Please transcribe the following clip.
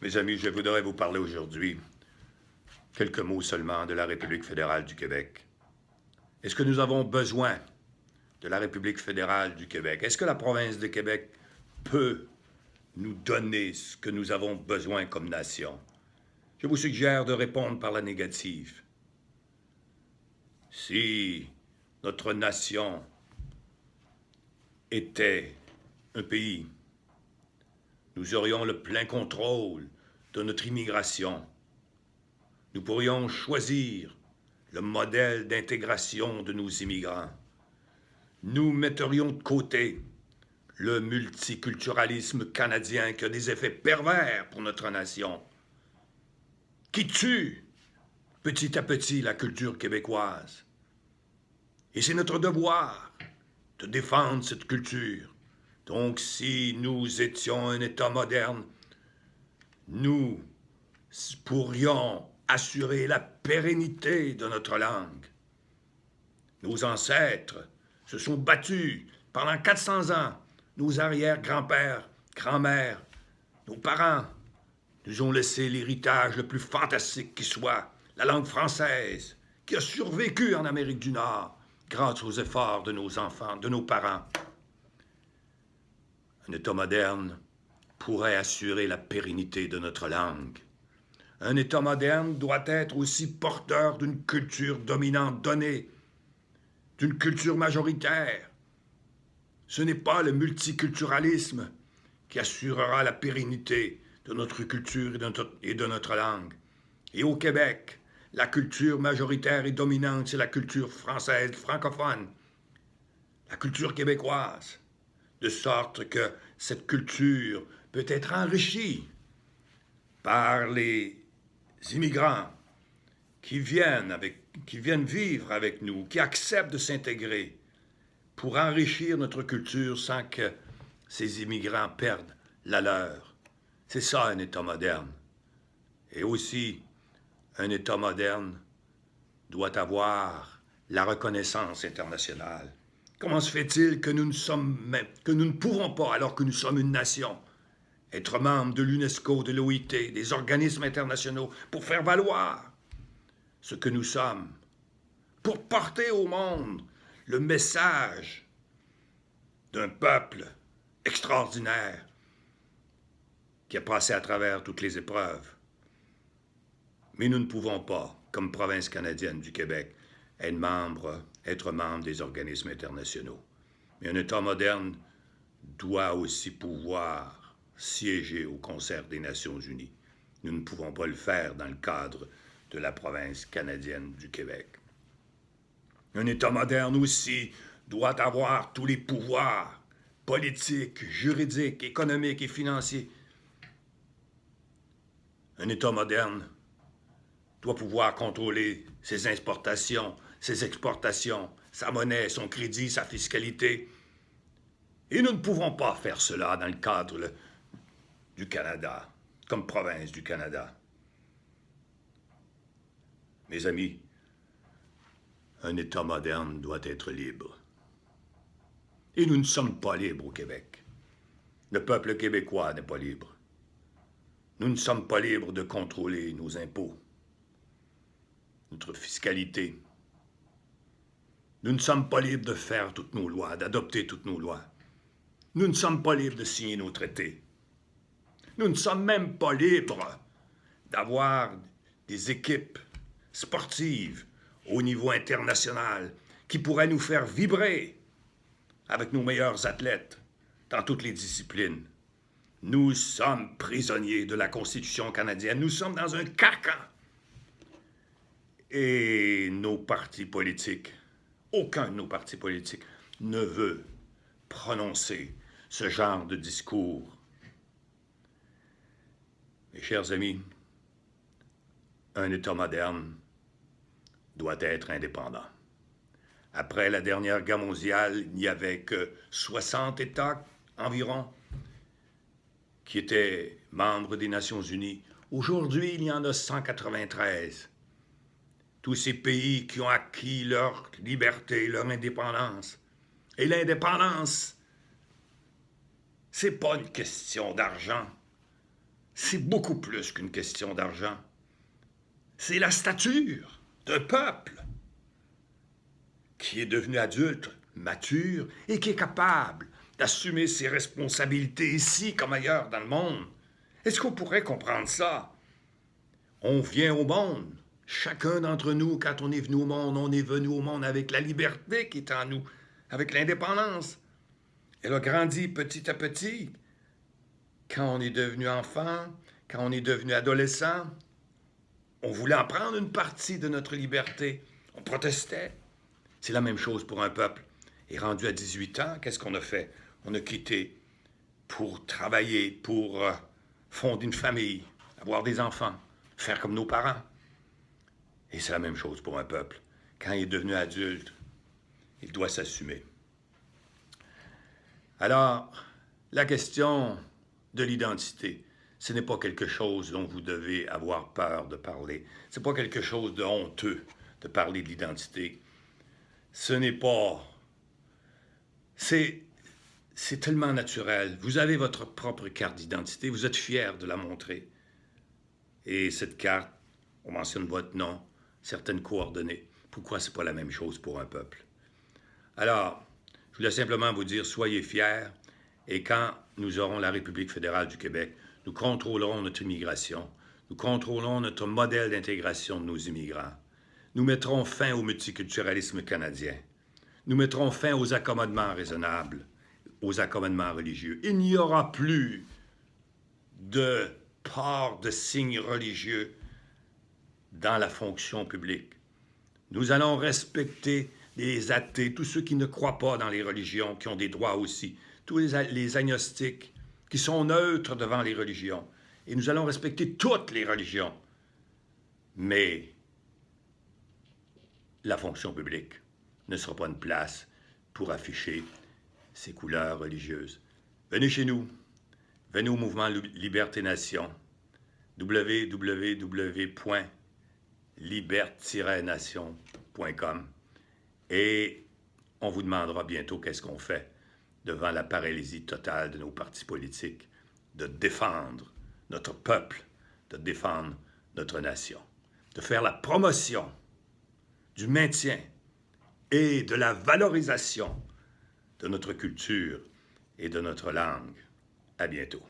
Mes amis, je voudrais vous parler aujourd'hui quelques mots seulement de la République fédérale du Québec. Est-ce que nous avons besoin de la République fédérale du Québec? Est-ce que la province de Québec peut nous donner ce que nous avons besoin comme nation? Je vous suggère de répondre par la négative. Si notre nation était un pays, nous aurions le plein contrôle de notre immigration. Nous pourrions choisir le modèle d'intégration de nos immigrants. Nous metterions de côté le multiculturalisme canadien qui a des effets pervers pour notre nation, qui tue petit à petit la culture québécoise. Et c'est notre devoir de défendre cette culture. Donc si nous étions un État moderne, nous pourrions assurer la pérennité de notre langue. Nos ancêtres se sont battus pendant 400 ans. Nos arrière-grands-pères, grands-mères, nos parents nous ont laissé l'héritage le plus fantastique qui soit, la langue française, qui a survécu en Amérique du Nord grâce aux efforts de nos enfants, de nos parents. Un État moderne pourrait assurer la pérennité de notre langue. Un État moderne doit être aussi porteur d'une culture dominante donnée, d'une culture majoritaire. Ce n'est pas le multiculturalisme qui assurera la pérennité de notre culture et de notre langue. Et au Québec, la culture majoritaire et dominante, c'est la culture française, francophone, la culture québécoise, de sorte que cette culture peut être enrichie par les immigrants qui viennent vivre avec nous, qui acceptent de s'intégrer pour enrichir notre culture sans que ces immigrants perdent la leur. C'est ça un État moderne. Et aussi, un État moderne doit avoir la reconnaissance internationale. Comment se fait-il que nous ne pouvons pas, alors que nous sommes une nation, être membre de l'UNESCO, de l'OIT, des organismes internationaux, pour faire valoir ce que nous sommes, pour porter au monde le message d'un peuple extraordinaire qui a passé à travers toutes les épreuves. Mais nous ne pouvons pas, comme province canadienne du Québec, être membre des organismes internationaux. Mais un État moderne doit aussi pouvoir siéger au concert des Nations unies. Nous ne pouvons pas le faire dans le cadre de la province canadienne du Québec. Un État moderne aussi doit avoir tous les pouvoirs politiques, juridiques, économiques et financiers. Un État moderne doit pouvoir contrôler ses importations, ses exportations, sa monnaie, son crédit, sa fiscalité. Et nous ne pouvons pas faire cela dans le cadre du Canada, comme province du Canada. Mes amis, un État moderne doit être libre. Et nous ne sommes pas libres au Québec. Le peuple québécois n'est pas libre. Nous ne sommes pas libres de contrôler nos impôts, notre fiscalité. Nous ne sommes pas libres de faire toutes nos lois, d'adopter toutes nos lois. Nous ne sommes pas libres de signer nos traités. Nous ne sommes même pas libres d'avoir des équipes sportives au niveau international qui pourraient nous faire vibrer avec nos meilleurs athlètes dans toutes les disciplines. Nous sommes prisonniers de la Constitution canadienne. Nous sommes dans un carcan. Et nos partis politiques, aucun de nos partis politiques ne veut prononcer ce genre de discours. Mes chers amis, un État moderne doit être indépendant. Après la dernière guerre mondiale, il n'y avait que 60 États environ qui étaient membres des Nations unies. Aujourd'hui, il y en a 193. Tous ces pays qui ont acquis leur liberté, leur indépendance. Et l'indépendance, c'est pas une question d'argent. c'est beaucoup plus qu'une question d'argent. C'est la stature d'un peuple qui est devenu adulte, mature et qui est capable d'assumer ses responsabilités ici comme ailleurs dans le monde. Est-ce qu'on pourrait comprendre ça? On vient au monde. Chacun d'entre nous, quand on est venu au monde, on est venu au monde avec la liberté qui est en nous, avec l'indépendance. Elle a grandi petit à petit. Quand on est devenu enfant, quand on est devenu adolescent, on voulait en prendre une partie de notre liberté. On protestait. C'est la même chose pour un peuple. Et rendu à 18 ans, qu'est-ce qu'on a fait? On a quitté pour travailler, pour fonder une famille, avoir des enfants, faire comme nos parents. Et c'est la même chose pour un peuple. Quand il est devenu adulte, il doit s'assumer. Alors, la question de l'identité, ce n'est pas quelque chose dont vous devez avoir peur de parler. Ce n'est pas quelque chose de honteux de parler de l'identité. Ce n'est pas... C'est tellement naturel. Vous avez votre propre carte d'identité, vous êtes fier de la montrer. Et cette carte, on mentionne votre nom, certaines coordonnées. Pourquoi c'est pas la même chose pour un peuple? Alors, je voulais simplement vous dire, soyez fiers, et quand nous aurons la République fédérale du Québec, nous contrôlerons notre immigration, nous contrôlerons notre modèle d'intégration de nos immigrants. Nous mettrons fin au multiculturalisme canadien. Nous mettrons fin aux accommodements raisonnables, aux accommodements religieux. Il n'y aura plus de port de signes religieux dans la fonction publique. Nous allons respecter les athées, tous ceux qui ne croient pas dans les religions, qui ont des droits aussi, tous les agnostiques, qui sont neutres devant les religions. Et nous allons respecter toutes les religions. Mais la fonction publique ne sera pas une place pour afficher ses couleurs religieuses. Venez chez nous. Venez au mouvement Liberté Nation. www.liberte-nation.com et on vous demandera bientôt qu'est-ce qu'on fait devant la paralysie totale de nos partis politiques, de défendre notre peuple, de défendre notre nation, de faire la promotion du maintien et de la valorisation de notre culture et de notre langue. À bientôt.